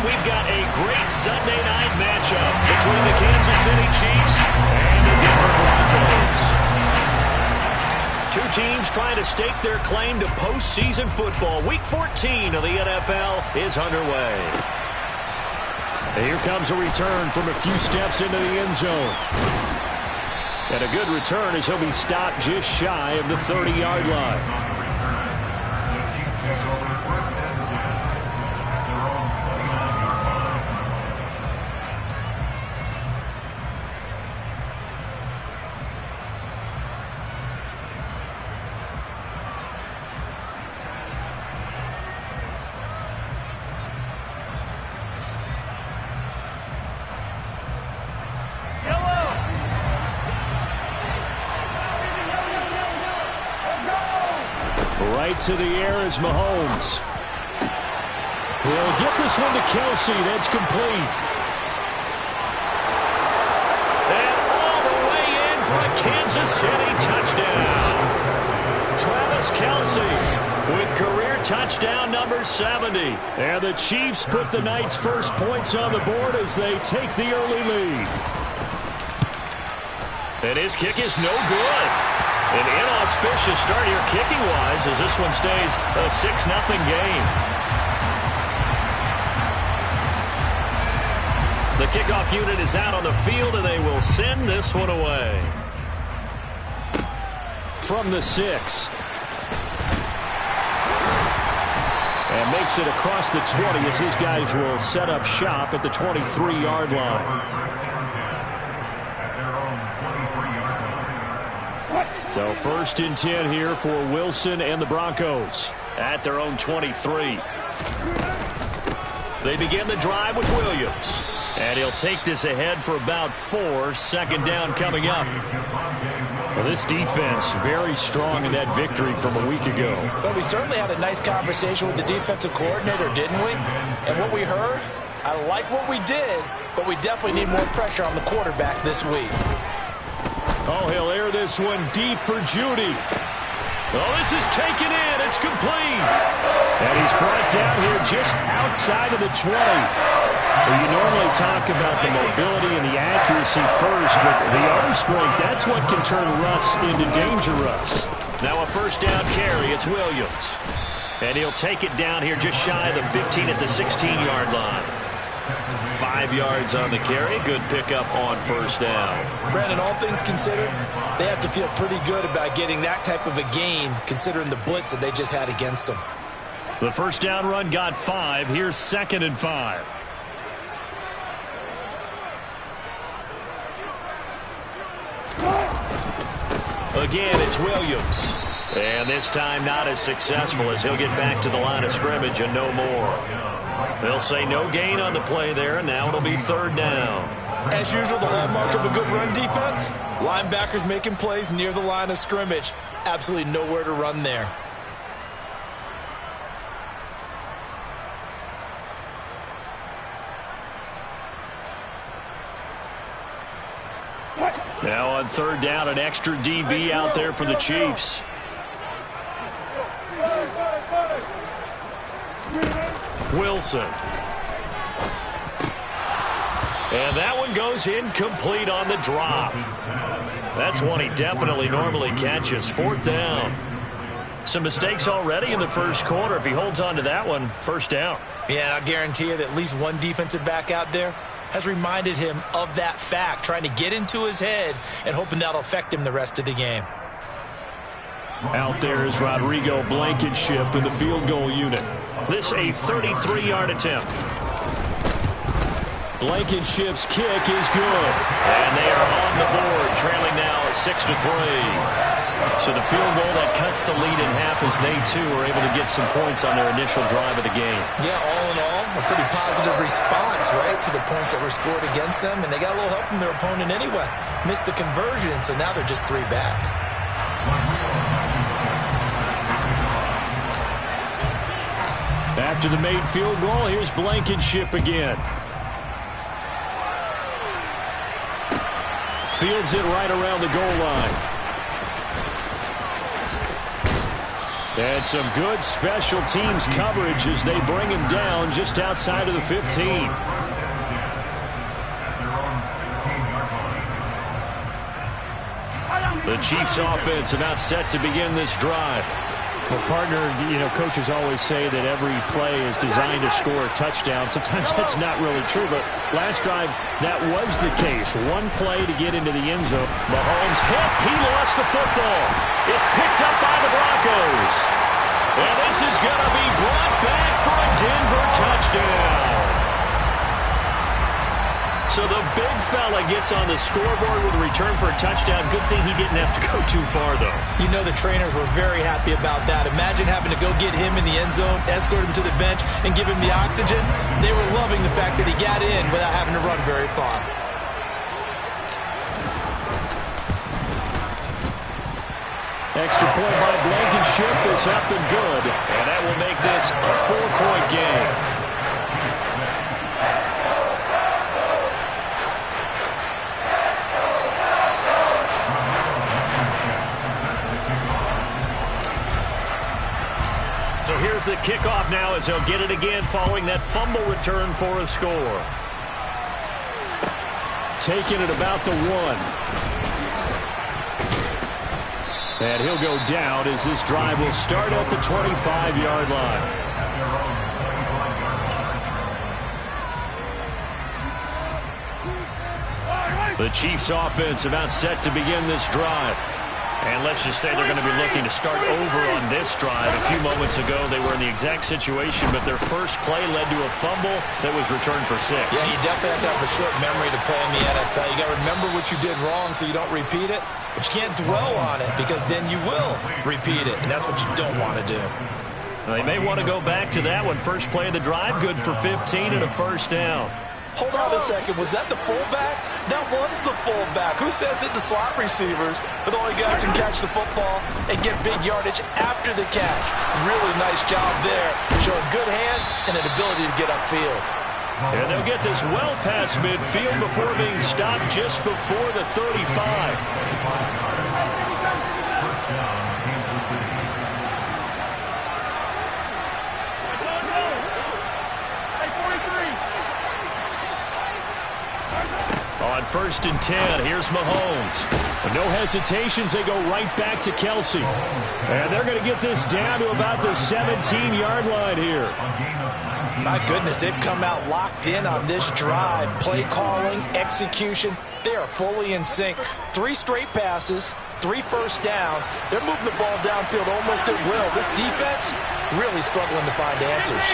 tonight we've got a great Sunday night matchup between the Kansas City Chiefs and the Denver Broncos. Two teams trying to stake their claim to postseason football. Week 14 of the NFL is underway. And here comes a return from a few steps into the end zone. And a good return as he'll be stopped just shy of the 30-yard line. Right to the air is Mahomes. He'll get this one to Kelsey. That's complete. And all the way in for a Kansas City touchdown. Travis Kelsey with career touchdown number 70. And the Chiefs put the night's first points on the board as they take the early lead. And his kick is no good. An inauspicious start here kicking-wise as this one stays a 6-0 game. The kickoff unit is out on the field, and they will send this one away. From the 6. And makes it across the 20 as his guys will set up shop at the 23-yard line. So first and 10 here for Wilson and the Broncos at their own 23. They begin the drive with Williams. And he'll take this ahead for about 4. Second down coming up. Well, this defense very strong in that victory from a week ago. Well, we certainly had a nice conversation with the defensive coordinator, didn't we? And what we heard, I like what we did, but we definitely need more pressure on the quarterback this week. Oh, he'll air this one deep for Judy. Oh, this is taken in. It's complete. And he's brought down here just outside of the 20. Well, you normally talk about the mobility and the accuracy first, but the arm strength, that's what can turn Russ into dangerous. Now a first down carry. It's Williams. And he'll take it down here just shy of the 15 at the 16-yard line. 5 yards on the carry. Good pickup on first down. Brandon, all things considered, they have to feel pretty good about getting that type of a gain considering the blitz that they just had against them. The first down run got 5. Here's 2nd and 5. Again, it's Williams. And this time not as successful as he'll get back to the line of scrimmage and no more. They'll say no gain on the play there, and now it'll be 3rd down. As usual, the hallmark of a good run defense, linebackers making plays near the line of scrimmage. Absolutely nowhere to run there. Now on 3rd down, an extra DB out there for the Chiefs. Wilson. And that one goes incomplete on the drop. That's one he definitely normally catches. 4th down. Some mistakes already in the first quarter. If he holds on to that one, first down. Yeah, I guarantee you that at least one defensive back out there has reminded him of that fact, trying to get into his head and hoping that'll affect him the rest of the game. Out there is Rodrigo Blankenship in the field goal unit. This a 33-yard attempt. Blankenship's kick is good. And they are on the board, trailing now at 6-3. So the field goal that cuts the lead in half as they, too, are able to get some points on their initial drive of the game. Yeah, all in all, a pretty positive response, right, to the points that were scored against them. And they got a little help from their opponent anyway. Missed the conversion, so now they're just 3 back. After the made field goal, here's Blankenship again. Fields it right around the goal line. And some good special teams coverage as they bring him down just outside of the 15. The Chiefs offense about set to begin this drive. Well, partner, coaches always say that every play is designed to score a touchdown. Sometimes that's not really true, but last drive, that was the case. One play to get into the end zone. Mahomes hit. He lost the football. It's picked up by the Broncos. And this is going to be brought back for a Denver touchdown. So the big fella gets on the scoreboard with a return for a touchdown. Good thing he didn't have to go too far, though. You know the trainers were very happy about that. Imagine having to go get him in the end zone, escort him to the bench, and give him the oxygen. They were loving the fact that he got in without having to run very far. Extra point by Blankenship is up and good. And that will make this a 4-point game. So here's the kickoff now as he'll get it again following that fumble return for a score. Taking it about the 1. And he'll go down as this drive will start at the 25-yard line. The Chiefs offense about set to begin this drive. And let's just say they're going to be looking to start over on this drive. A few moments ago, they were in the exact situation, but their first play led to a fumble that was returned for 6. Yeah, you definitely have to have a short memory to play in the NFL. You got to remember what you did wrong so you don't repeat it, but you can't dwell on it because then you will repeat it, and that's what you don't want to do. Well, they may want to go back to that one. First play of the drive, good for 15 and a first down. Hold on a second. Was that the fullback? That was the fullback. Who says it? The slot receivers are the only guys who can catch the football and get big yardage after the catch. Really nice job there, showing good hands and an ability to get upfield. And they'll get this well past midfield before being stopped just before the 35. On 1st and 10, here's Mahomes. No hesitations, they go right back to Kelsey. And they're going to get this down to about the 17-yard line here. My goodness, they've come out locked in on this drive. Play calling, execution, they are fully in sync. 3 straight passes, 3 first downs. They're moving the ball downfield almost at will. This defense really struggling to find answers.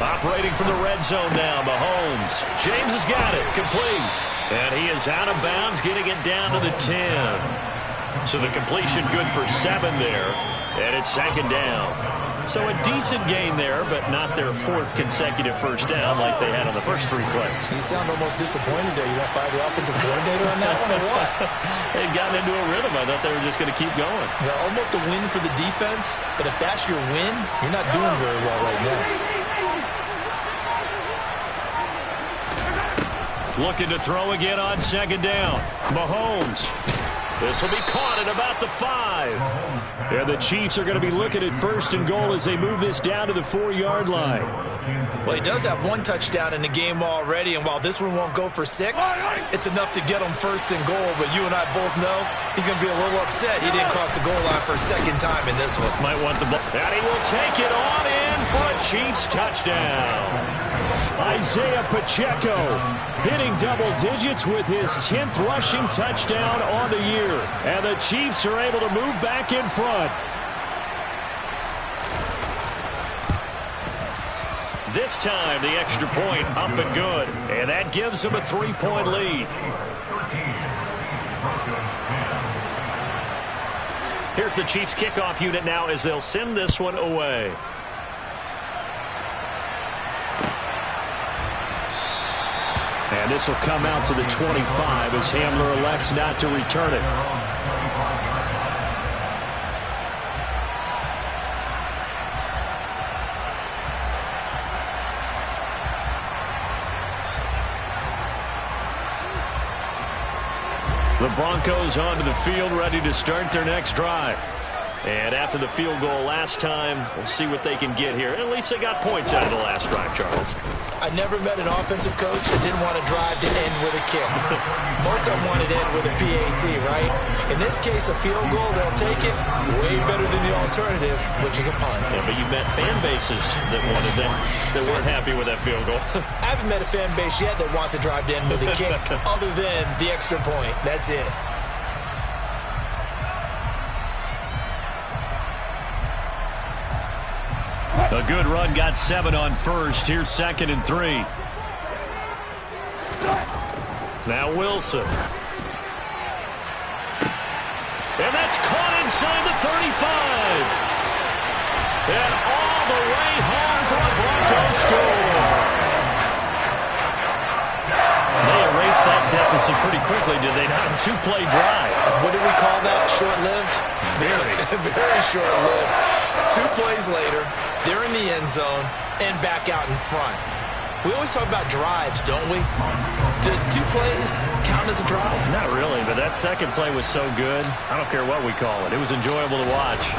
Operating from the red zone now, Mahomes. James has got it, complete. And he is out of bounds, getting it down to the 10. So the completion good for 7 there. And it's 2nd down. So a decent gain there, but not their 4th consecutive first down like they had on the first 3 plays. You sound almost disappointed there. You want to fire the offensive coordinator on that one or what? They'd gotten into a rhythm. I thought they were just going to keep going. Well, almost a win for the defense, but if that's your win, you're not doing very well right now. Looking to throw again on 2nd down. Mahomes. This will be caught at about the 5. And the Chiefs are going to be looking at 1st and goal as they move this down to the 4-yard line. Well, he does have 1 touchdown in the game already, and while this one won't go for 6, it's enough to get him 1st and goal. But you and I both know he's going to be a little upset he didn't cross the goal line for a 2nd time in this one. Might want the ball. And he will take it on in for a Chiefs touchdown. Isaiah Pacheco hitting double digits with his 10th rushing touchdown on the year. And the Chiefs are able to move back in front. This time, the extra point up and good. And that gives them a 3-point lead. Here's the Chiefs kickoff unit now as they'll send this one away. And this will come out to the 25 as Hamler elects not to return it. The Broncos onto the field, ready to start their next drive. And after the field goal last time, we'll see what they can get here. At least they got points out of the last drive, Charles. I never met an offensive coach that didn't want to drive to end with a kick. Most of them wanted to end with a PAT, right? In this case, a field goal, they'll take it way better than the alternative, which is a punt. Yeah, but you've met fan bases that wanted that weren't happy with that field goal. I haven't met a fan base yet that wants to drive to end with a kick other than the extra point. That's it. A good run, got 7 on first. Here's 2nd and 3. Now Wilson. And that's caught inside the 35. And all the way home for a Broncos score. They erased that deficit pretty quickly, did they not? A 2-play drive. What did we call that? Short-lived? Very. Very short-lived. 2 plays later, they're in the end zone and back out in front. We always talk about drives, don't we? Does 2 plays count as a drive? Not really, but that second play was so good. I don't care what we call it. It was enjoyable to watch.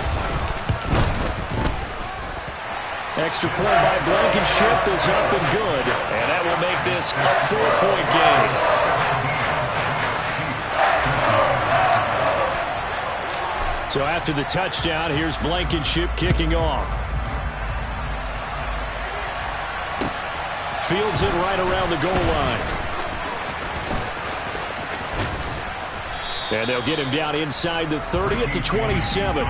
Extra point by Blankenship is up and good. And that will make this a 4-point game. So after the touchdown, here's Blankenship kicking off. Fields it right around the goal line. And they'll get him down inside the 30 at the 27.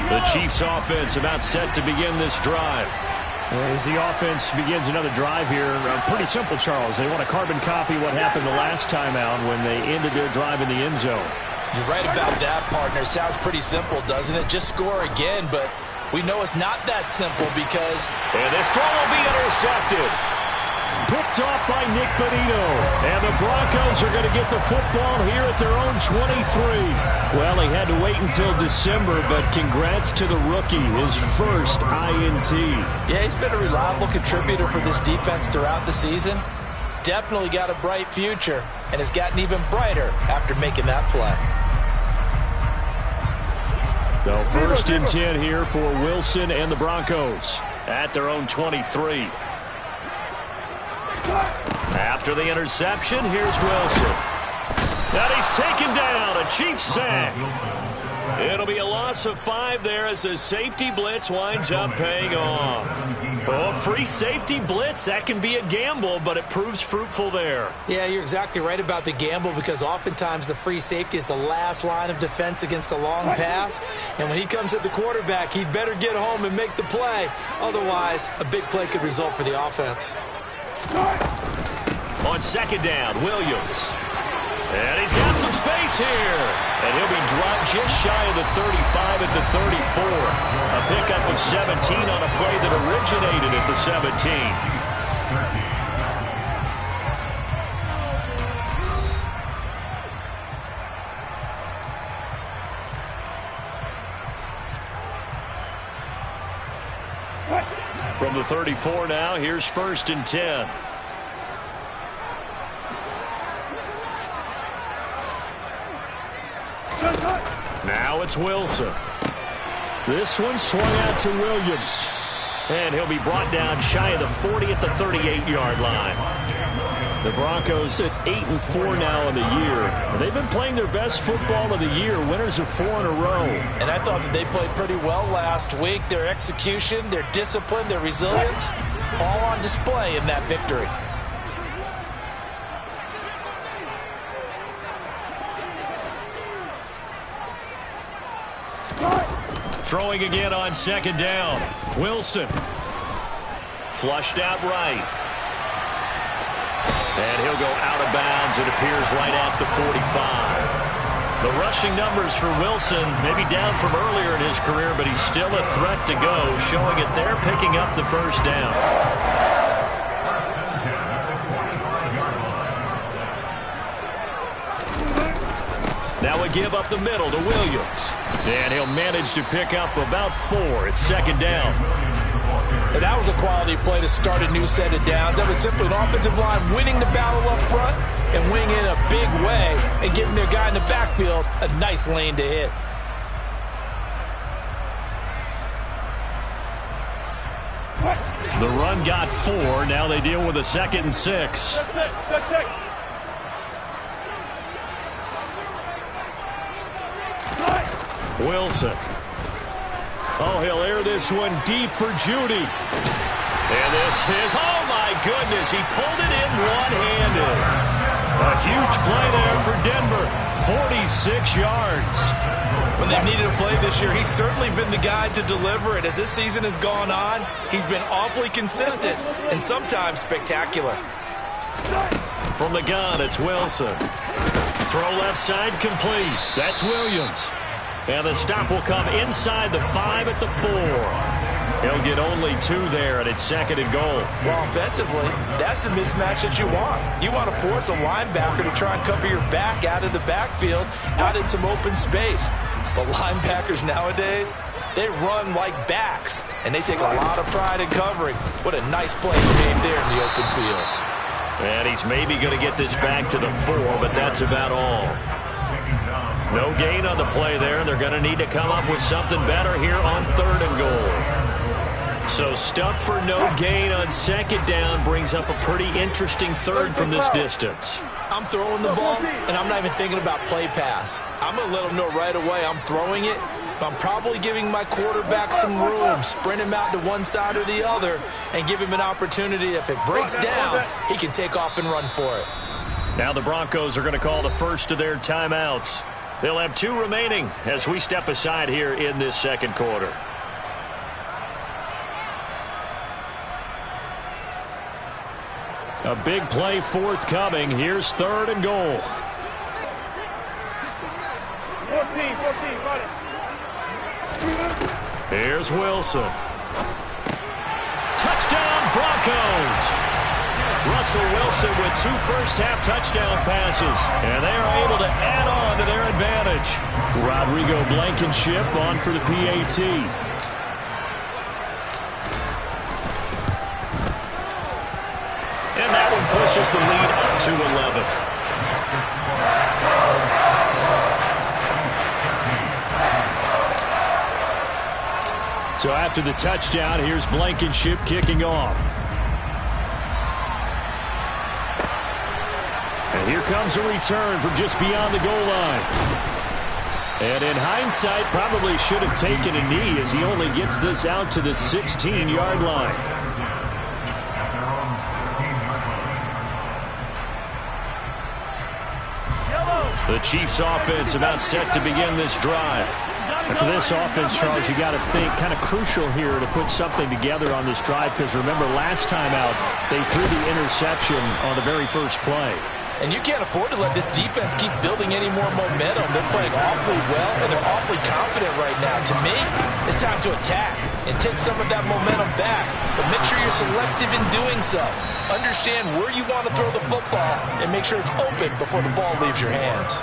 The Chiefs offense about set to begin this drive. As the offense begins another drive here, pretty simple, Charles. They want to carbon copy what happened the last time out when they ended their drive in the end zone. You're right about that, partner. Sounds pretty simple, doesn't it? Just score again, but we know it's not that simple because... And this throw will be intercepted. Picked off by Nick Bonito. And the Broncos are going to get the football here at their own 23. Well, he had to wait until December, but congrats to the rookie, his first INT. Yeah, he's been a reliable contributor for this defense throughout the season. Definitely got a bright future, and has gotten even brighter after making that play. So 1st and 10 here for Wilson and the Broncos at their own 23. After the interception, here's Wilson. And he's taken down, a Chiefs sack. It'll be a loss of 5 there as the safety blitz winds up paying off. Oh, free safety blitz, that can be a gamble, but it proves fruitful there. Yeah, you're exactly right about the gamble because oftentimes the free safety is the last line of defense against a long pass. And when he comes at the quarterback, he'd better get home and make the play. Otherwise, a big play could result for the offense. On 2nd down, Williams. And he's got some space here. And he'll be dropped just shy of the 35 at the 34. A pickup of 17 on a play that originated at the 17. From the 34 now, here's 1st and 10. Now it's Wilson. This one swung out to Williams. And he'll be brought down shy of the 40 at the 38-yard line. The Broncos at 8-4 now in the year. They've been playing their best football of the year, winners of 4 in a row. And I thought that they played pretty well last week. Their execution, their discipline, their resilience, all on display in that victory. Throwing again on 2nd down. Wilson. Flushed out right. And he'll go out of bounds, it appears, right at the 45. The rushing numbers for Wilson may be down from earlier in his career, but he's still a threat to go, showing it there, picking up the 1st down. Now a give up the middle to Williams. And he'll manage to pick up about 4. It's second down. And that was a quality play to start a new set of downs. That was simply an offensive line winning the battle up front and winning in a big way and giving their guy in the backfield a nice lane to hit. The run got 4. Now they deal with a 2nd and 6. Wilson. Oh, he'll air this one deep for Judy. And this is, oh my goodness, he pulled it in one-handed. A huge play there for Denver, 46 yards. When they've needed a play this year, he's certainly been the guy to deliver it. As this season has gone on, he's been awfully consistent and sometimes spectacular. From the gun, it's Wilson. Throw left side complete. That's Williams. And the stop will come inside the 5 at the 4. He'll get only 2 there, and it's 2nd and goal. Well, offensively, that's the mismatch that you want. You want to force a linebacker to try and cover your back out of the backfield, out in some open space. But linebackers nowadays, they run like backs, and they take a lot of pride in covering. What a nice play he made there in the open field. And he's maybe going to get this back to the 4, but that's about all. No gain on the play there. They're going to need to come up with something better here on 3rd and goal. So stuff for no gain on 2nd down brings up a pretty interesting 3rd from this distance. I'm throwing the ball, and I'm not even thinking about play pass. I'm going to let them know right away I'm throwing it, but I'm probably giving my quarterback some room, sprint him out to one side or the other, and give him an opportunity. If it breaks down, he can take off and run for it. Now the Broncos are going to call the first of their timeouts. They'll have 2 remaining as we step aside here in this 2nd quarter. A big play forthcoming. Here's 3rd and goal. 14, run it. Here's Wilson. Touchdown, Broncos! Russell Wilson with 2 first-half touchdown passes, and they are able to add on to their advantage. Rodrigo Blankenship on for the PAT. And that one pushes the lead up to 11. So after the touchdown, here's Blankenship kicking off. And here comes a return from just beyond the goal line. And in hindsight, probably should have taken a knee as he only gets this out to the 16-yard line. The Chiefs offense about set to begin this drive. And for this offense, Charles, you got to think kind of crucial here to put something together on this drive, because remember last time out they threw the interception on the very first play. And you can't afford to let this defense keep building any more momentum. They're playing awfully well, and they're awfully confident right now. To me, it's time to attack and take some of that momentum back. But make sure you're selective in doing so. Understand where you want to throw the football and make sure it's open before the ball leaves your hands.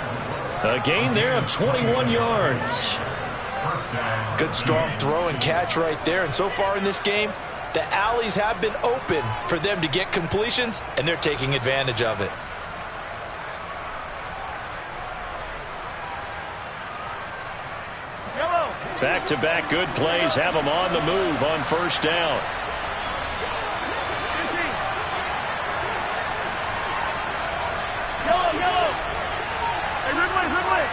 A gain there of 21 yards. Good strong throw and catch right there. And so far in this game, the alleys have been open for them to get completions, and they're taking advantage of it. Back-to-back good plays have them on the move on first down. Yellow. Hey, Ridley.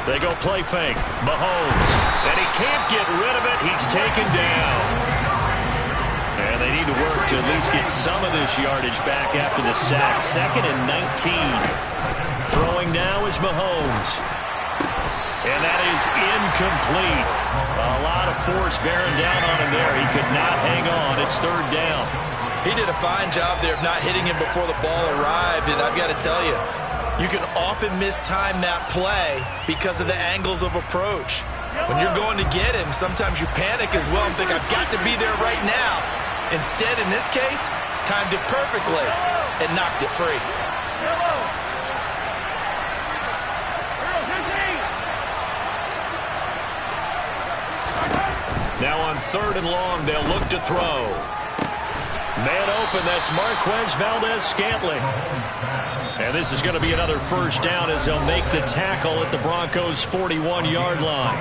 They go play fake. Mahomes. And he can't get rid of it. He's taken down. And they need to work to at least get some of this yardage back after the sack. 2nd and 19. Throwing now is Mahomes. And that is incomplete. A lot of force bearing down on him there. He could not hang on. It's 3rd down. He did a fine job there of not hitting him before the ball arrived. And I've got to tell you, you can often mistime that play because of the angles of approach. When you're going to get him, sometimes you panic as well and think, I've got to be there right now. Instead, in this case, timed it perfectly and knocked it free. Now on 3rd and long, they'll look to throw. Man open, that's Marquez Valdez-Scantling. And this is going to be another first down as they'll make the tackle at the Broncos' 41-yard line.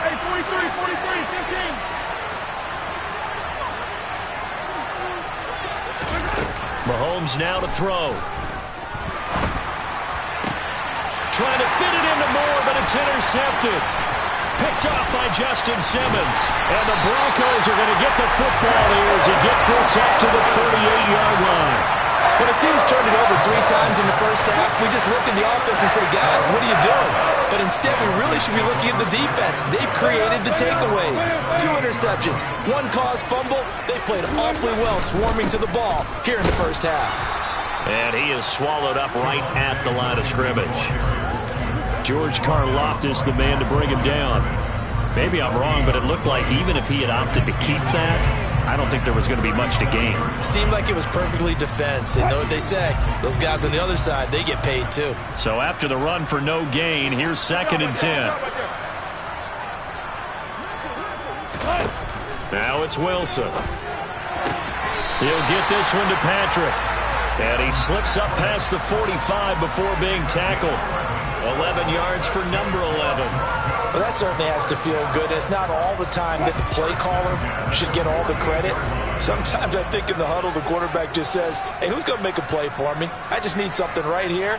Hey, 43, 15. Mahomes now to throw. Trying to fit it into Moore, but it's intercepted. Picked off by Justin Simmons. And the Broncos are going to get the football here as he gets this up to the 38-yard line. When a team's turned it over 3 times in the first half, we just look at the offense and say, guys, what are you doing? But instead, we really should be looking at the defense. They've created the takeaways. 2 interceptions, 1 caused fumble. They played awfully well swarming to the ball here in the first half. And he is swallowed up right at the line of scrimmage. George Karlaftis, the man to bring him down. Maybe I'm wrong, but it looked like even if he had opted to keep that, I don't think there was going to be much to gain. Seemed like it was perfectly defense. And know what they say? Those guys on the other side, they get paid too. So after the run for no gain, here's 2nd and 10. Now it's Wilson. He'll get this one to Patrick. And he slips up past the 45 before being tackled. 11 yards for number 11. Well, that certainly has to feel good. It's not all the time that the play caller should get all the credit. Sometimes I think in the huddle, the quarterback just says, hey, who's going to make a play for me? I just need something right here.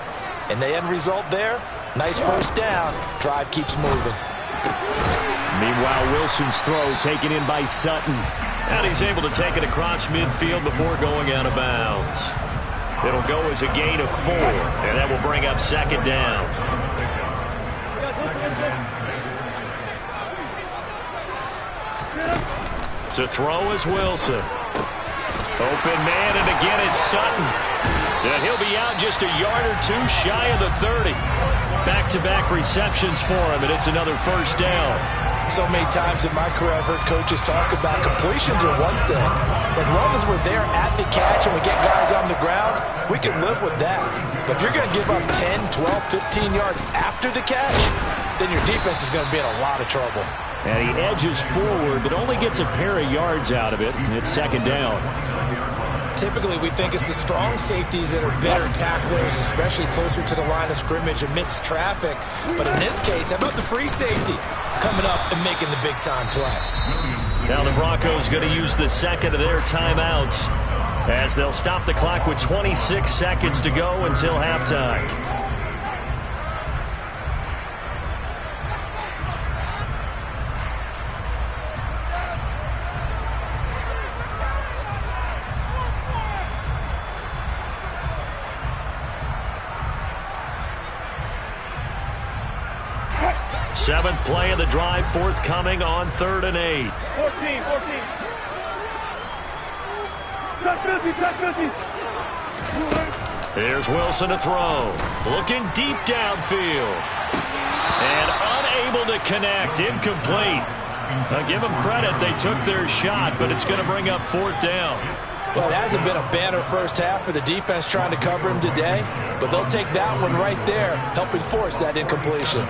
And the end result there, nice first down. Drive keeps moving. Meanwhile, Wilson's throw taken in by Sutton. And he's able to take it across midfield before going out of bounds. It'll go as a gain of 4, and that will bring up 2nd down. To throw is Wilson. Open man, and again it's Sutton. And he'll be out just a yard or 2 shy of the 30. Back-to-back receptions for him, and it's another first down. So many times in my career I've heard coaches talk about completions are one thing. As long as we're there at the catch and we get guys on the ground, we can live with that. But if you're going to give up 10, 12, 15 yards after the catch, then your defense is going to be in a lot of trouble. And he edges forward, but only gets a pair of yards out of it. It's 2nd down. Typically, we think it's the strong safeties that are better tacklers, especially closer to the line of scrimmage amidst traffic. But in this case, how about the free safety coming up and making the big-time play? Now the Broncos going to use the 2nd of their timeouts as they'll stop the clock with 26 seconds to go until halftime. Seventh play of the drive forthcoming on 3rd and 8. 14. Touch 50. Here's Wilson to throw. Looking deep downfield. And unable to connect. Incomplete. I'll give them credit. They took their shot, but it's going to bring up 4th down. Well, it hasn't been a banner first half for the defense trying to cover him today, but they'll take that one right there, helping force that incompletion.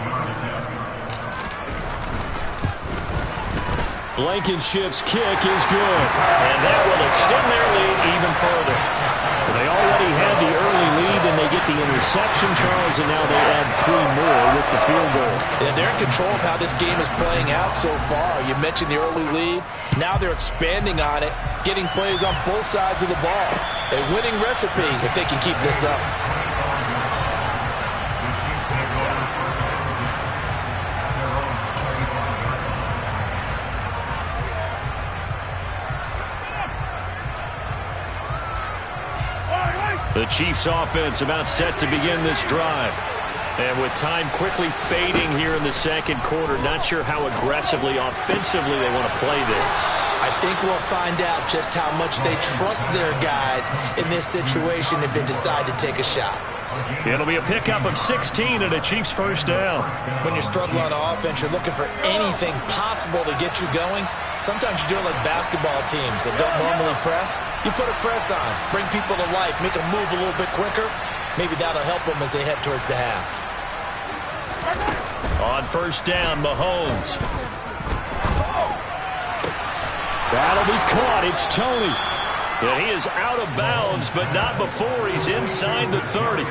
Blankenship's kick is good, and that will extend their lead even further. They already had the early lead, and they get the interception, Charles, and now they add 3 more with the field goal. Yeah, they're in control of how this game is playing out so far. You mentioned the early lead. Now they're expanding on it, getting plays on both sides of the ball. A winning recipe if they can keep this up. The Chiefs offense about set to begin this drive. And with time quickly fading here in the second quarter, not sure how aggressively, offensively they want to play this. I think we'll find out just how much they trust their guys in this situation if they decide to take a shot. It'll be a pickup of 16 and a Chiefs first down. When you struggle on offense, you're looking for anything possible to get you going. Sometimes you do it like basketball teams that don't normally press. You put a press on, bring people to life, make them move a little bit quicker. Maybe that'll help them as they head towards the half. On first down, Mahomes. That'll be caught. It's Tony. And he is out of bounds, but not before he's inside the 30.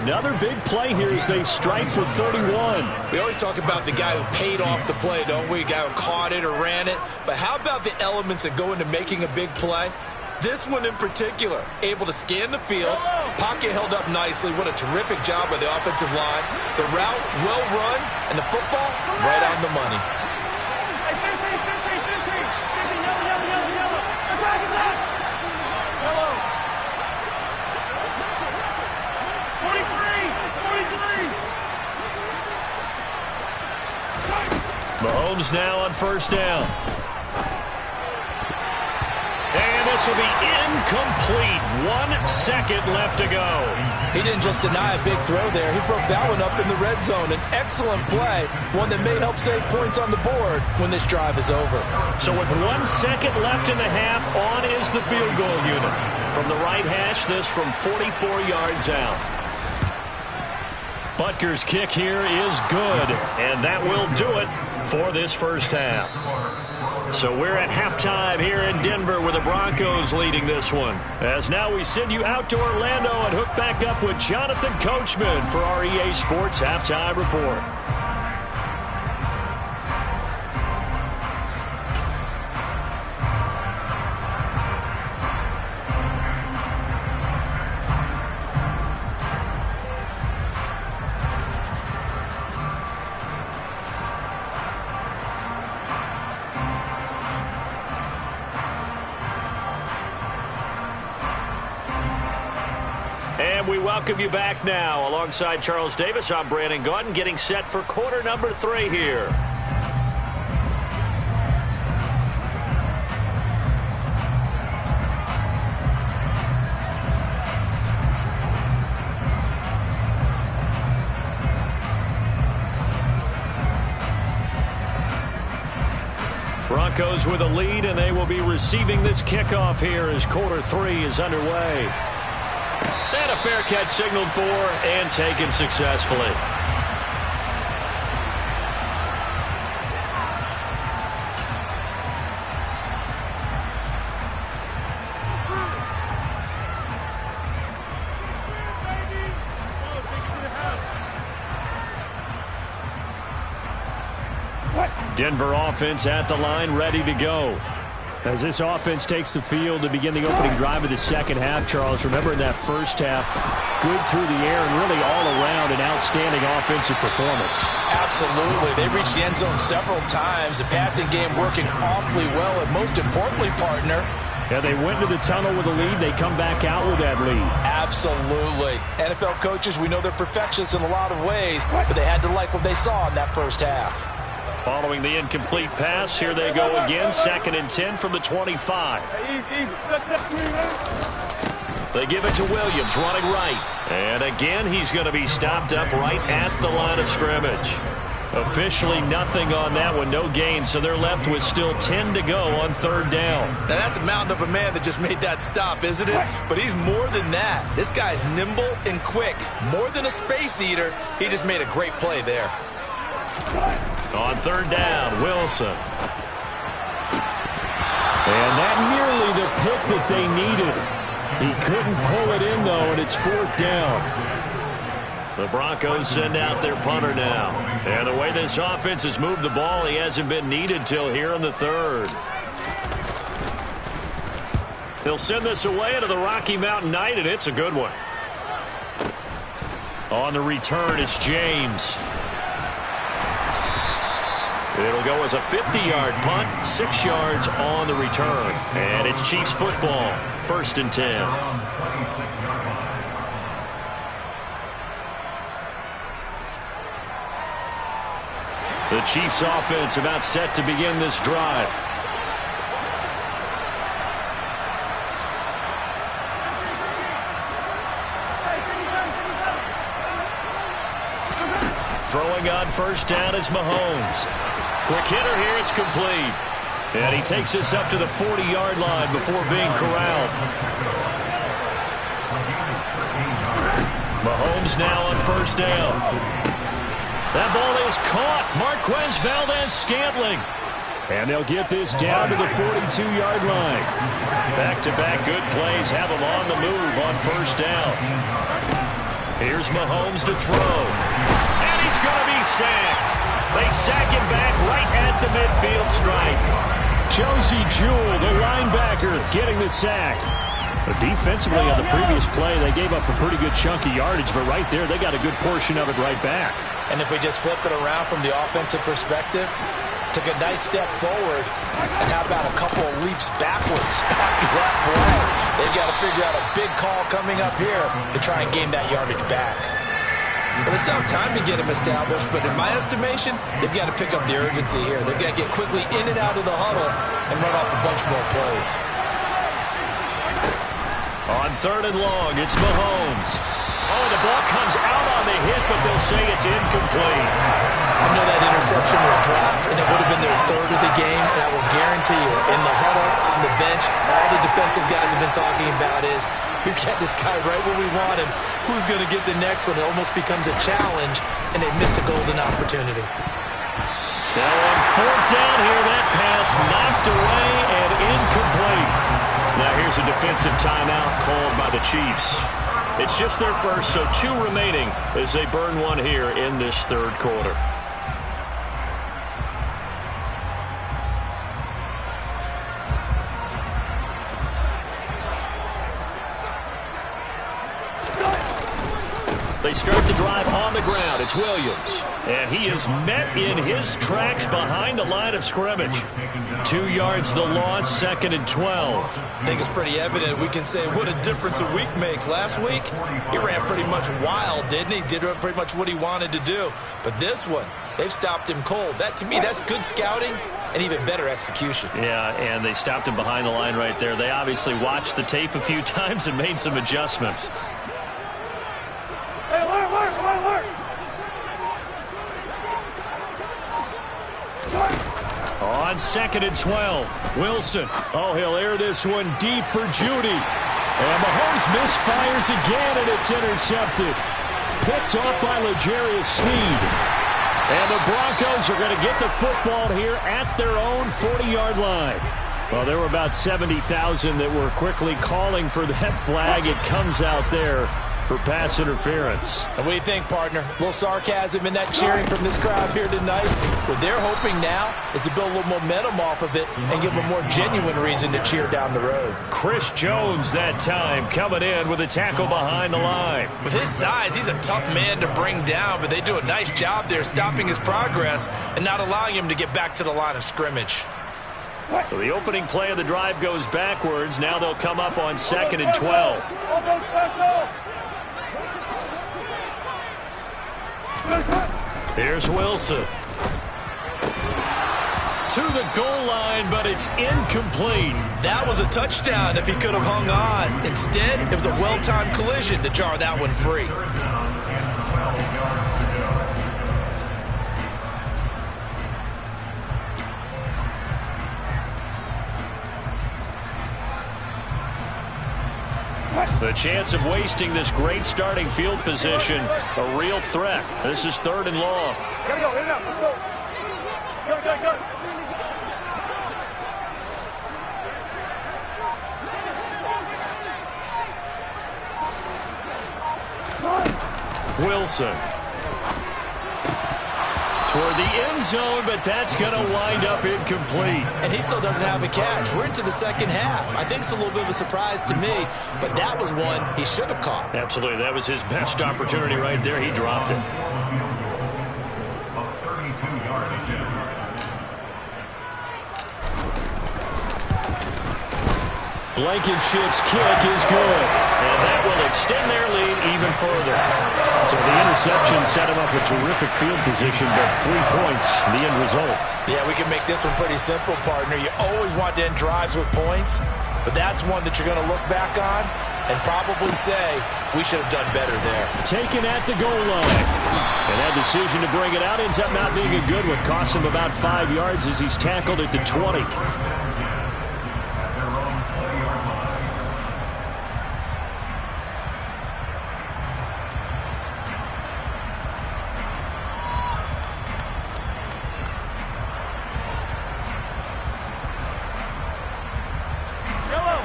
Another big play here as they strike for 31. We always talk about the guy who paid off the play, don't we? The guy who caught it or ran it. But how about the elements that go into making a big play? This one in particular, able to scan the field, pocket held up nicely. What a terrific job by the offensive line. The route, well run, and the football, right on the money. Mahomes now on first down. And this will be incomplete. 1 second left to go. He didn't just deny a big throw there. He broke that one up in the red zone. An excellent play, one that may help save points on the board when this drive is over. So with 1 second left in the half, on is the field goal unit. From the right hash, this from 44 yards out. Butker's kick here is good, and that will do it for this first half. So we're at halftime here in Denver with the Broncos leading this one. As now we send you out to Orlando and hook back up with Jonathan Coachman for our EA Sports Halftime Report. We welcome you back now. Alongside Charles Davis, I'm Brandon Gaudin, getting set for quarter number 3 here. Broncos with a lead, and they will be receiving this kickoff here as quarter 3 is underway. And a fair catch signaled for and taken successfully. Denver offense at the line, ready to go. As this offense takes the field to begin the opening drive of the second half, Charles, remember in that first half, good through the air and really all around an outstanding offensive performance. Absolutely. They reached the end zone several times. The passing game working awfully well, and most importantly, partner, yeah, they went to the tunnel with a lead. They come back out with that lead. Absolutely. NFL coaches, we know they're perfectionists in a lot of ways, but they had to like what they saw in that first half. Following the incomplete pass, here they go again, 2nd and 10 from the 25. They give it to Williams, running right. And again, he's going to be stopped up right at the line of scrimmage. Officially nothing on that one, no gain, so they're left with still 10 to go on 3rd down. Now that's a mountain of a man that just made that stop, isn't it? But he's more than that. This guy's nimble and quick. More than a space eater, he just made a great play there. On 3rd down, Wilson. And that nearly the pick that they needed. He couldn't pull it in, though, and it's 4th down. The Broncos send out their punter now. And the way this offense has moved the ball, he hasn't been needed till here in the 3rd. He'll send this away into the Rocky Mountain Night, and it's a good one. On the return, it's James. It'll go as a 50-yard punt, 6 yards on the return. And it's Chiefs football, 1st and 10. The Chiefs offense about set to begin this drive. Throwing on first down is Mahomes. Quick hitter here, it's complete. And he takes us up to the 40-yard line before being corralled. Mahomes now on first down. That ball is caught. Marquez Valdez-Scantling. And they'll get this down to the 42-yard line. Back-to-back good plays have them on the move on first down. Here's Mahomes to throw. And he's going to be sacked. They sack him back right at the midfield stripe. Josie Jewell, the linebacker, getting the sack. Defensively on the previous play, they gave up a pretty good chunk of yardage, but right there, they got a good portion of it right back. And if we just flip it around from the offensive perspective, took a nice step forward, and how about a couple of leaps backwards after that play? They've got to figure out a big call coming up here to try and gain that yardage back. Well, they still have time to get him established, but in my estimation, they've got to pick up the urgency here. They've got to get quickly in and out of the huddle and run off a bunch more plays. On third and long, it's Mahomes. Oh, the ball comes out on the hit, but they'll say it's incomplete. I know that interception was dropped, and it would have been their third of the game, and I will guarantee you, in the huddle, on the bench, all the defensive guys have been talking about is, we've got this guy right where we want him. Who's going to get the next one? It almost becomes a challenge, and they missed a golden opportunity. Now on fourth down here, that pass knocked away and incomplete. Now here's a defensive timeout called by the Chiefs. It's just their first, so 2 remaining as they burn one here in this third quarter. They start the drive on the ground. It's Williams. And he is met in his tracks behind the line of scrimmage. 2 yards the loss, 2nd and 12. I think it's pretty evident. We can say what a difference a week makes. Last week, he ran pretty much wild, didn't he? Did pretty much what he wanted to do. But this one, they've stopped him cold. That, to me, that's good scouting and even better execution. Yeah, and they stopped him behind the line right there. They obviously watched the tape a few times and made some adjustments. Hey, alert! On 2nd and 12, Wilson. Oh, he'll air this one deep for Judy. And Mahomes misfires again, and it's intercepted. Picked off by L'Jarius Sneed. And the Broncos are going to get the football here at their own 40-yard line. Well, there were about 70,000 that were quickly calling for that flag. It comes out there for pass interference. And what do you think, partner? A little sarcasm in that cheering from this crowd here tonight. What they're hoping now is to build a little momentum off of it and give them a more genuine reason to cheer down the road. Chris Jones that time coming in with a tackle behind the line. With his size, he's a tough man to bring down, but they do a nice job there stopping his progress and not allowing him to get back to the line of scrimmage. So the opening play of the drive goes backwards. Now they'll come up on 2nd and 12. Here's Wilson. To the goal line, but it's incomplete. That was a touchdown if he could have hung on. Instead, it was a well-timed collision to jar that one free. The chance of wasting this great starting field position, a real threat. This is 3rd and long. Gotta go, in and out, let's go. Go. Wilson. Toward the end zone, but that's going to wind up incomplete. And he still doesn't have a catch. We're into the second half. I think it's a little bit of a surprise to me, but that was one he should have caught. Absolutely. That was his best opportunity right there. He dropped it. Blankenship's kick is good. And that will extend their lead even further. So the interception set him up with terrific field position, but 3 points, the end result. Yeah, we can make this one pretty simple, partner. You always want to end drives with points, but that's one that you're going to look back on and probably say, we should have done better there. Taken at the goal line. And that decision to bring it out ends up not being a good one. Costs him about 5 yards as he's tackled at the 20.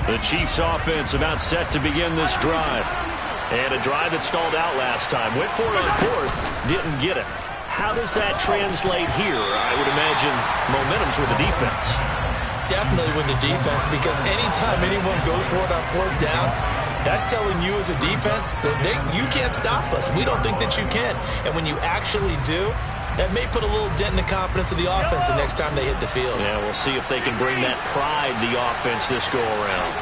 The Chiefs offense about set to begin this drive. And a drive that stalled out last time. Went for it on fourth, didn't get it. How does that translate here? I would imagine momentum's with the defense. Definitely with the defense, because anytime anyone goes for it on fourth down, that's telling you as a defense that you can't stop us. We don't think that you can. And when you actually do, that may put a little dent in the confidence of the offense the next time they hit the field. Yeah, we'll see if they can bring that pride, the offense, this go-around.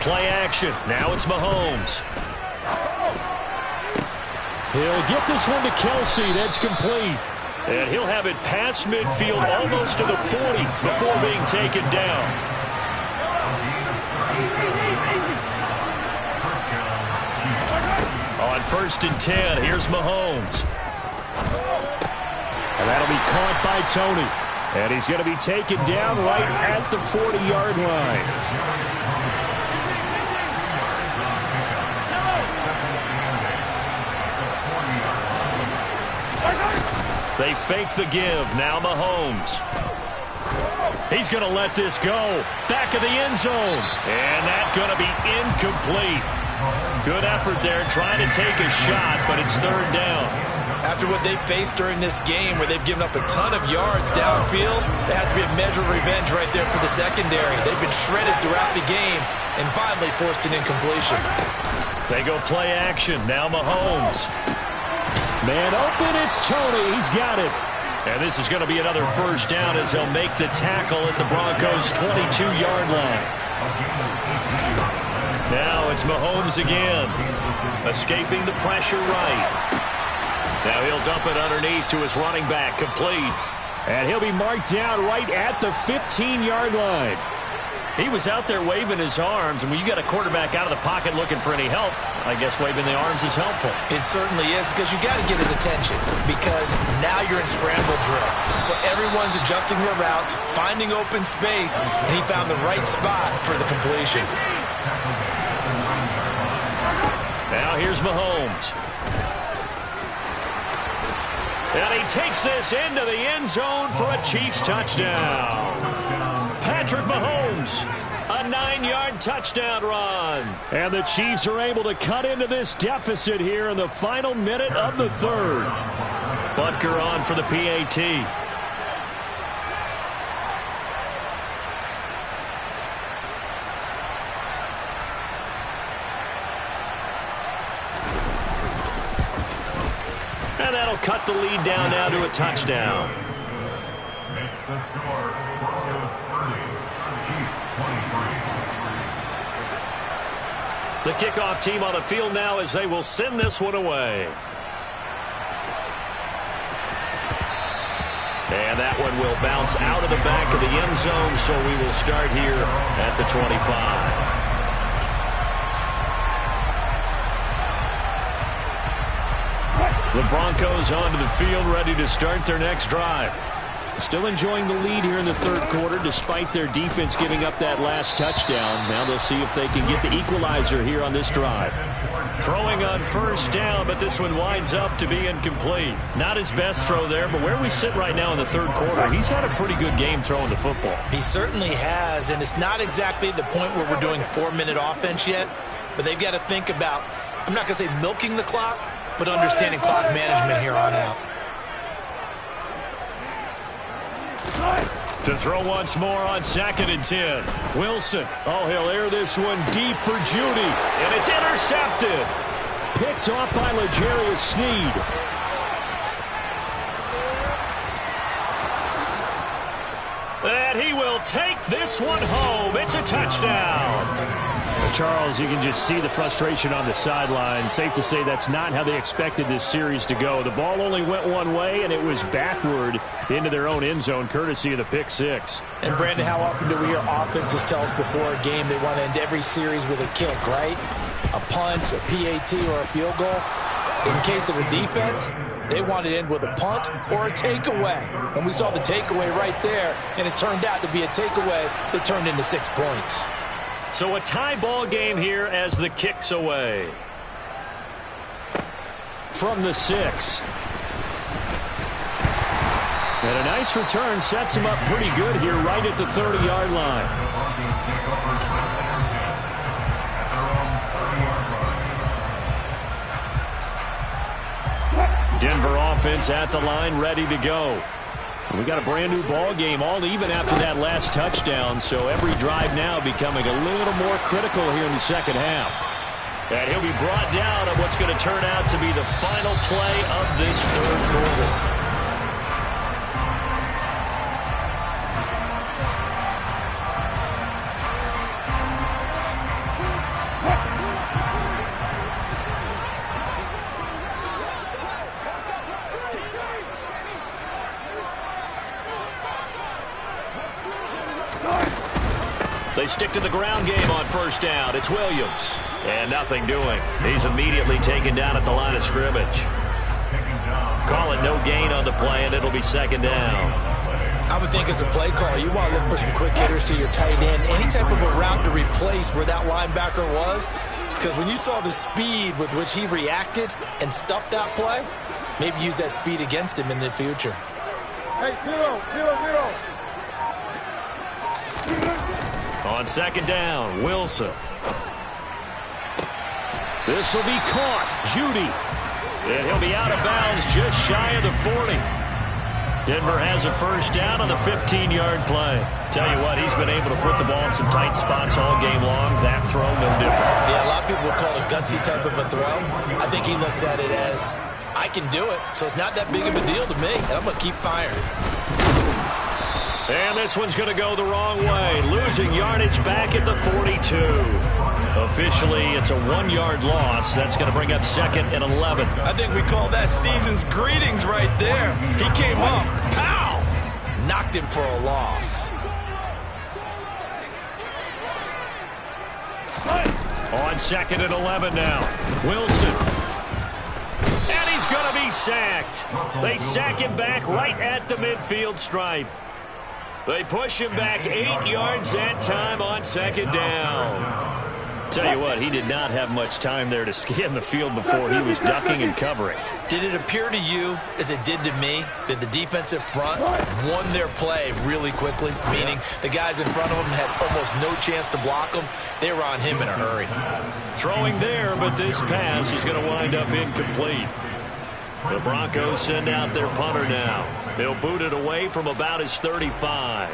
Play action. Now it's Mahomes. He'll get this one to Kelsey. That's complete. And he'll have it past midfield almost to the 40 before being taken down. On 1st and 10, here's Mahomes. And that'll be caught by Tony. And he's going to be taken down right at the 40-yard line. They fake the give. Now Mahomes. He's going to let this go. Back of the end zone. And that's going to be incomplete. Good effort there trying to take a shot, but it's 3rd down. After what they've faced during this game where they've given up a ton of yards downfield, there has to be a measure of revenge right there for the secondary. They've been shredded throughout the game and finally forced an incompletion. They go play action. Now Mahomes. Man open, it's Tony. He's got it. And this is going to be another 1st down as they'll make the tackle at the Broncos' 22-yard line. Now it's Mahomes again. Escaping the pressure right. Now he'll dump it underneath to his running back. Complete. And he'll be marked down right at the 15-yard line. He was out there waving his arms, and when you got a quarterback out of the pocket looking for any help, I guess waving the arms is helpful. It certainly is, because you got to get his attention, because now you're in scramble drill. So everyone's adjusting their routes, finding open space, and he found the right spot for the completion. Now here's Mahomes. And he takes this into the end zone for a Chiefs touchdown. Patrick Mahomes, a 9-yard touchdown run. And the Chiefs are able to cut into this deficit here in the final minute of the 3rd. Butker on for the PAT. And that'll cut the lead down now to a touchdown. Makes the score Broncos 30, Chiefs 23. The kickoff team on the field now as they will send this one away. And that one will bounce out of the back of the end zone, so we will start here at the 25. The Broncos onto the field, ready to start their next drive. Still enjoying the lead here in the 3rd quarter, despite their defense giving up that last touchdown. Now they'll see if they can get the equalizer here on this drive. Throwing on 1st down, but this one winds up to be incomplete. Not his best throw there, but where we sit right now in the 3rd quarter, he's had a pretty good game throwing the football. He certainly has, and it's not exactly the point where we're doing 4-minute offense yet, but they've got to think about, I'm not going to say milking the clock, but understanding clock management here on out. To throw once more on 2nd and 10. Wilson. Oh, he'll air this one deep for Judy. And it's intercepted. Picked off by L'Jarius Sneed. And he will will take this one home. It's a touchdown. Charles, you can just see the frustration on the sideline. Safe to say that's not how they expected this series to go. The ball only went one way, and it was backward into their own end zone, courtesy of the pick six. And, Brandon, how often do we hear offenses tell us before a game they want to end every series with a kick, right? A punt, a PAT, or a field goal. In case of the defense, they want to end with a punt or a takeaway. And we saw the takeaway right there, and it turned out to be a takeaway that turned into 6 points. So a tie ball game here as the kick's away. From the 6. And a nice return sets him up pretty good here right at the 30-yard line. Denver offense at the line, ready to go. We got a brand new ball game, all even after that last touchdown, so every drive now becoming a little more critical here in the second half. And he'll be brought down on what's going to turn out to be the final play of this third quarter. They stick to the ground game on first down. It's Williams. And nothing doing. He's immediately taken down at the line of scrimmage. Call it no gain on the play, and it'll be second down. I would think as a play call, you want to look for some quick hitters to your tight end. Any type of a route to replace where that linebacker was. Because when you saw the speed with which he reacted and stuffed that play, maybe use that speed against him in the future. Hey, zero. On second down, Wilson. This will be caught. Judy. And he'll be out of bounds just shy of the 40. Denver has a first down on the 15-yard play. Tell you what, he's been able to put the ball in some tight spots all game long. That throw, no different. Yeah, a lot of people would call it a gutsy type of a throw. I think he looks at it as, I can do it, so it's not that big of a deal to me, and I'm going to keep firing. And this one's going to go the wrong way. Losing yardage back at the 42. Officially, it's a 1-yard loss. That's going to bring up second and 11. I think we call that season's greetings right there. He came up, pow! Knocked him for a loss. On second and 11 now. Wilson. And he's going to be sacked. They sack him back right at the midfield stripe. They push him back 8 yards that time on second down. Tell you what, he did not have much time there to scan the field before he was ducking and covering. Did it appear to you, as it did to me, that the defensive front won their play really quickly? Meaning the guys in front of him had almost no chance to block him. They were on him in a hurry. Throwing there, but this pass is going to wind up incomplete. The Broncos send out their punter now. He'll boot it away from about his 35.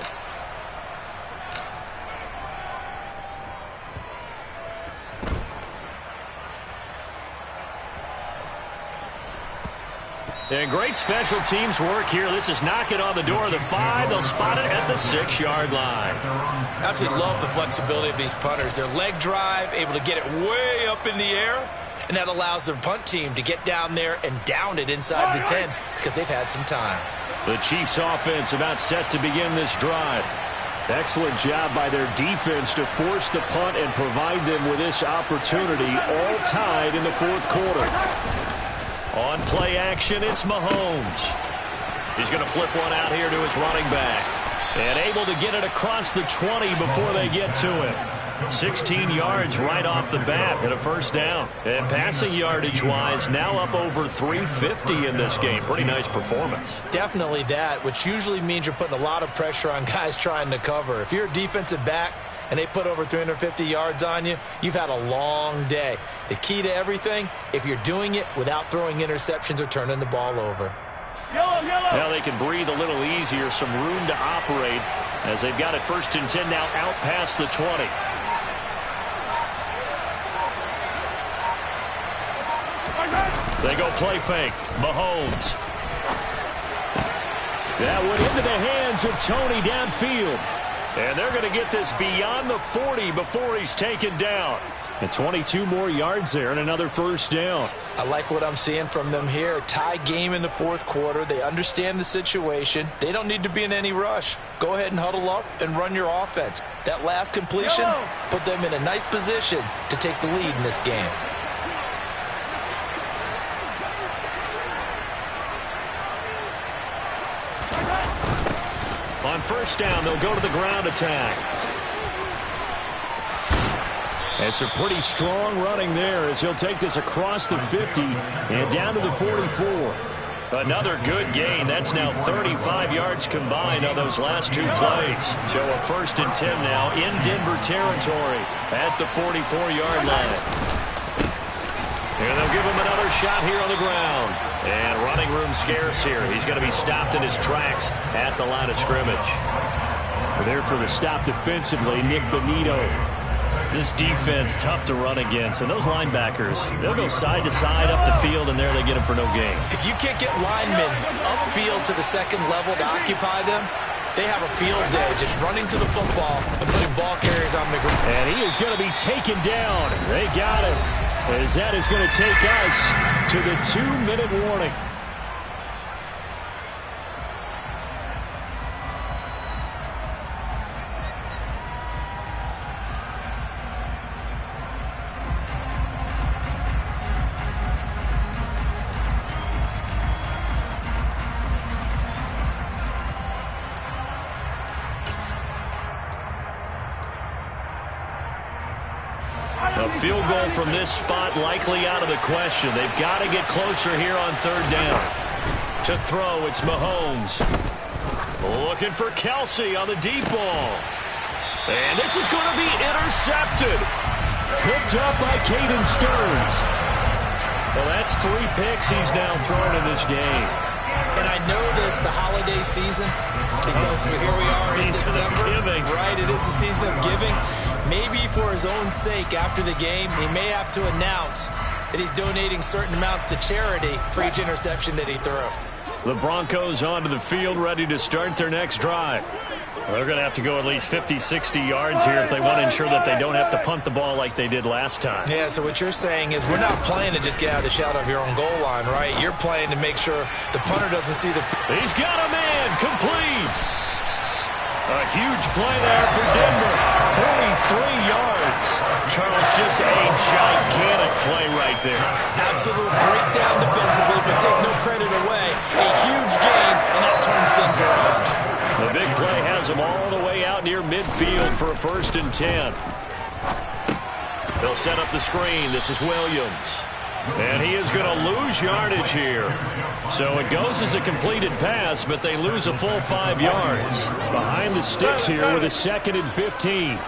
And great special teams work here. This is knocking on the door of the 5. They'll spot it at the 6-yard line. Absolutely love the flexibility of these punters. Their leg drive, able to get it way up in the air, and that allows their punt team to get down there and down it inside the 10 because they've had some time. The Chiefs offense about set to begin this drive. Excellent job by their defense to force the punt and provide them with this opportunity, all tied in the fourth quarter. On play action, it's Mahomes. He's going to flip one out here to his running back. And able to get it across the 20 before they get to it. 16 yards right off the bat and a first down. And passing yardage-wise, now up over 350 in this game. Pretty nice performance. Definitely that, which usually means you're putting a lot of pressure on guys trying to cover. If you're a defensive back and they put over 350 yards on you, you've had a long day. The key to everything, if you're doing it without throwing interceptions or turning the ball over. Now they can breathe a little easier, some room to operate as they've got it first and 10 now out past the 20. They go play fake. Mahomes. That went into the hands of Tony downfield. And they're going to get this beyond the 40 before he's taken down. And 22 more yards there and another first down. I like what I'm seeing from them here. Tie game in the fourth quarter. They understand the situation. They don't need to be in any rush. Go ahead and huddle up and run your offense. That last completion put them in a nice position to take the lead in this game. On first down, they'll go to the ground attack. It's a pretty strong running there as he'll take this across the 50 and down to the 44. Another good gain. That's now 35 yards combined on those last two plays. So a 1st and 10 now in Denver territory at the 44-yard line. And they'll give him another shot here on the ground. And running room scarce here. He's going to be stopped in his tracks at the line of scrimmage. There for the stop defensively, Nick Bonito. This defense tough to run against, and those linebackers, they'll go side to side up the field, and there they get them for no gain. If you can't get linemen upfield to the second level to occupy them, they have a field day just running to the football and putting ball carriers on the ground. And he is going to be taken down. They got him. As that is going to take us to the 2-minute warning. A field goal from this spot likely out of the question. They've got to get closer here on 3rd down. To throw, it's Mahomes. Looking for Kelsey on the deep ball. And this is going to be intercepted. Picked up by Caden Stearns. Well, that's 3 picks he's now thrown in this game. And I know this, the holiday season, because here we are in December. Right, it is the season of giving. Maybe for his own sake after the game, he may have to announce that he's donating certain amounts to charity for each interception that he threw. The Broncos onto the field ready to start their next drive. They're going to have to go at least 50, 60 yards here if they want to ensure that they don't have to punt the ball like they did last time. Yeah, so what you're saying is we're not playing to just get out of the shadow of your own goal line, right? You're playing to make sure the punter doesn't see the... He's got a man, complete. A huge play there for Denver. 43 yards. Charles, just a gigantic play right there. Absolute breakdown defensively, but take no credit away. A huge gain, and that turns things around. The big play has him all the way out near midfield for a 1st and 10. They'll set up the screen. This is Williams. And he is going to lose yardage here. So it goes as a completed pass, but they lose a full 5 yards. Behind the sticks here with a 2nd and 15.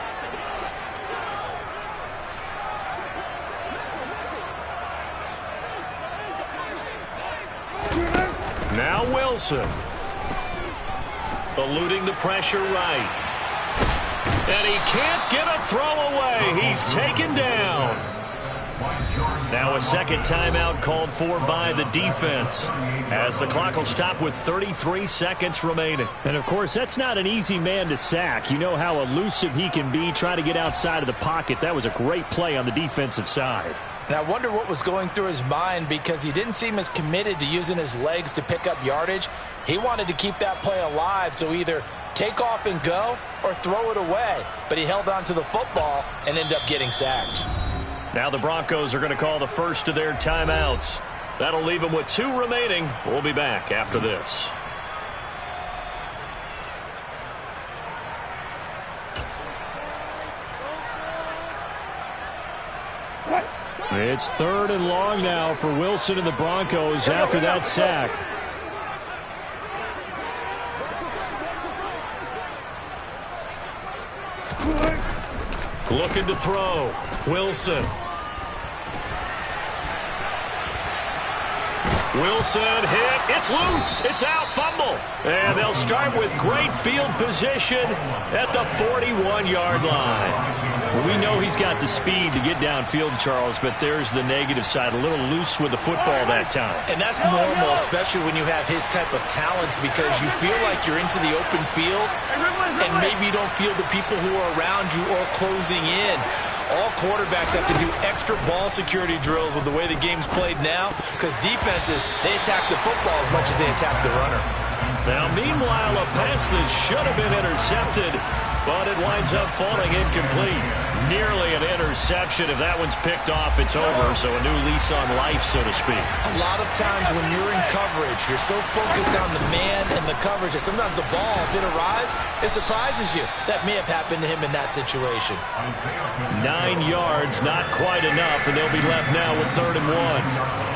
Now Wilson. Eluding the pressure right. And he can't get a throw away. He's taken down. Now a second timeout called for by the defense as the clock will stop with 33 seconds remaining. And, of course, that's not an easy man to sack. You know how elusive he can be trying to get outside of the pocket. That was a great play on the defensive side. And I wonder what was going through his mind because he didn't seem as committed to using his legs to pick up yardage. He wanted to keep that play alive, so either take off and go or throw it away. But he held on to the football and ended up getting sacked. Now the Broncos are going to call the first of their timeouts. That'll leave them with 2 remaining. We'll be back after this. It's 3rd and long now for Wilson and the Broncos after that sack. Looking to throw. Wilson. Wilson hit. It's loose. It's out. Fumble. And they'll start with great field position at the 41-yard line. We know he's got the speed to get downfield, Charles, but there's the negative side. A little loose with the football that time. And that's normal, especially when you have his type of talents, because you feel like you're into the open field, and maybe you don't feel the people who are around you or closing in. All quarterbacks have to do extra ball security drills with the way the game's played now, because defenses, they attack the football as much as they attack the runner. Now, meanwhile, a pass that should have been intercepted, but it winds up falling incomplete. Nearly an interception. If that one's picked off, it's over. So a new lease on life, so to speak. A lot of times when you're in coverage, you're so focused on the man and the coverage that sometimes the ball, if it arrives, it surprises you. That may have happened to him in that situation. 9 yards, not quite enough, and they'll be left now with 3rd and 1.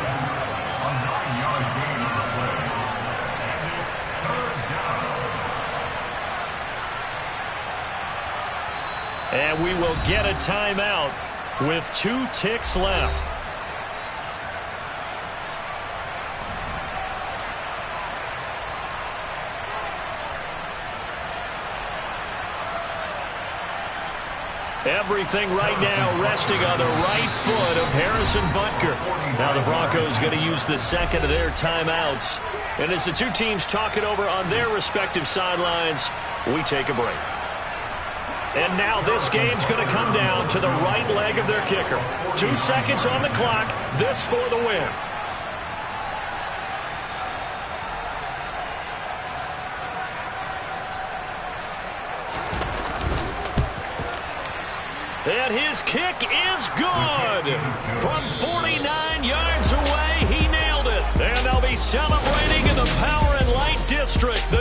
And we will get a timeout with 2 ticks left. Everything right now resting on the right foot of Harrison Butker. Now the Broncos going to use the second of their timeouts. And as the two teams talk it over on their respective sidelines, we take a break. And now this game's going to come down to the right leg of their kicker. 2 seconds on the clock. This for the win. And his kick is good. From 49 yards away, he nailed it. And they'll be celebrating in the Power and Light District. The